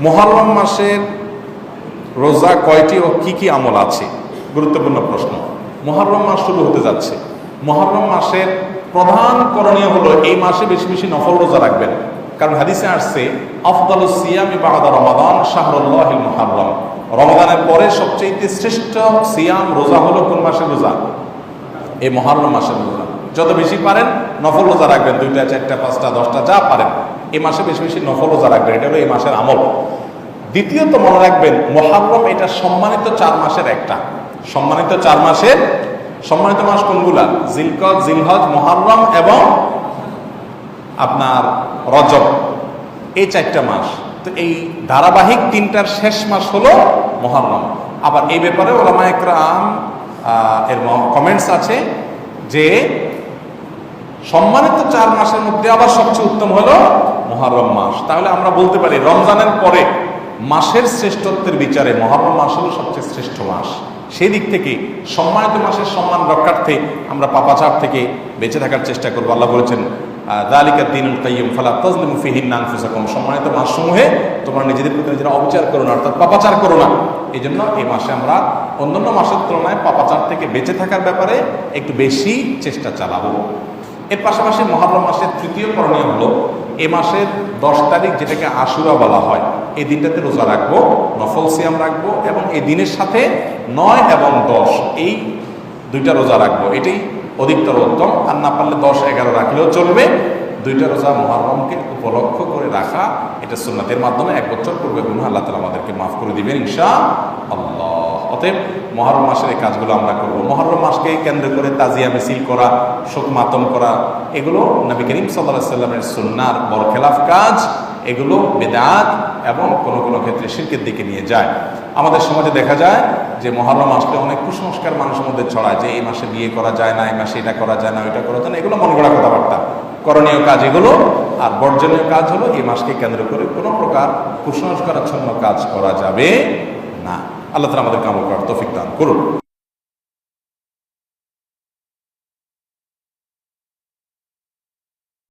মুহররম মাসের রোজা কয়টি ও কি কি আমল আছে? গুরুত্বপূর্ণ প্রশ্ন। মুহররম মাস শুরু হতে যাচ্ছে। মুহররম মাসের প্রধান করণীয় হলো এই মাসে বেশি বেশি নফল রোজা রাখবেন। কারণ হাদিসে আসছে আফদালুস সিয়ামি বা'দা রমাদান শাহরুল্লাহিল মুহররম। রমাদানের পরে সবচেয়ে শ্রেষ্ঠ সিয়াম রোজা হলো কোন মাসের রোজা? এই মুহররম মাসের রোজা। যত বেশি পারেন নফল রোজা রাখবেন, 2টা 4টা 5টা 10টা যা পারেন এই মাসে বেশি বেশি নফল রোজা রাখবেন। এটা হলো এই মাসের আমল। দ্বিতীয়ত মনে রাখবেন মুহররম এটা সম্মানিত 4 মাসের একটা। সম্মানিত 4 মাসের সম্মানিত মাস কোনগুলা? জিলকদ, জিলহজ, মুহররম এবং আপনার রজব, এই 4টা মাস। তো এই ধারাবাহিক 3টার শেষ মাস হলো মুহররম। আবার এই ব্যাপারে উলামায়ে কেরাম এর কমেন্টস আছে যে সম্মানিত 4 মাসের মধ্যে আবার সবচেয়ে উত্তম হলো মুহররম মাস। তাহলে আমরা বলতে পারি রমজানের পরে মাসের শ্রেষ্ঠত্বের বিচারে মুহররম মাস হলো সবচেয়ে শ্রেষ্ঠ মাস। সেই দিক থেকে সম্মানিত মাসের সম্মান রক্ষার্থে আমরা পাপাচার থেকে বেঁচে থাকার চেষ্টা করবো। আল্লাহ বলেছেন যালিকা দ্বীনুল কাইয়্যিম ফালা তাজলিমু ফীহিন্না আনফুসাকুম। সম্মানিত মাসসমূহে তোমরা নিজেদের প্রতি নিজেরা অবিচার করো না, অর্থাৎ পাপাচার করো না। এই জন্য এই মাসে আমরা অন্যান্য মাসের তুলনায় পাপাচার থেকে বেঁচে থাকার ব্যাপারে একটু বেশি চেষ্টা চালাবো। এর পাশাপাশি মুহররম মাসের তৃতীয় করণীয় হলো এ মাসের 10 তারিখ, যেটাকে আশুরা বলা হয়, এই দিনটাতে রোজা রাখবো, নফল সিয়াম রাখবো এবং এই দিনের সাথে 9 এবং 10 এই 2টা রোজা রাখবো। এটাই অধিকতর উত্তম। আর না পারলে 10, 11 রাখলেও চলবে। 2টা রোজা মুহররমকে উপলক্ষ করে রাখা, এটা সুন্নাতের মাধ্যমে 1 বছর পূর্বে গুনাহ আল্লাহ তাআলা আমাদেরকে মাফ করে দিবেন ইনশাআল্লাহ। অতএব মুহররম মাসের এই কাজগুলো আমরা করব। মুহররম মাসকে কেন্দ্র করে তাজিয়া মিছিল করা, শোক মাতম করা, এগুলো নবী করিম সাল্লাল্লাহু আলাইহি ওয়াসাল্লামের সুন্নাহর বরখেলাফ কাজ। এগুলো বিদআত এবং কোনো কোনো ক্ষেত্রে শিরকের দিকে নিয়ে যায়। আমাদের সমাজে দেখা যায় যে মুহররম মাসকে অনেক কুসংস্কার মানুষের মধ্যে ছড়ায় যে এই মাসে বিয়ে করা যায় না, এই মাসে এটা করা যায় না, ওইটা করা যায় না। এগুলো মন গড়া কথাবার্তা। করণীয় কাজ এগুলো, আর বর্জনীয় কাজ হলো এই মাসকে কেন্দ্র করে কোনো প্রকার কুসংস্কারাচ্ছন্ন কাজ করা যাবে না। আল্লাহ তাআলা আমাদেরকে আমল করার তৌফিক দান করুন।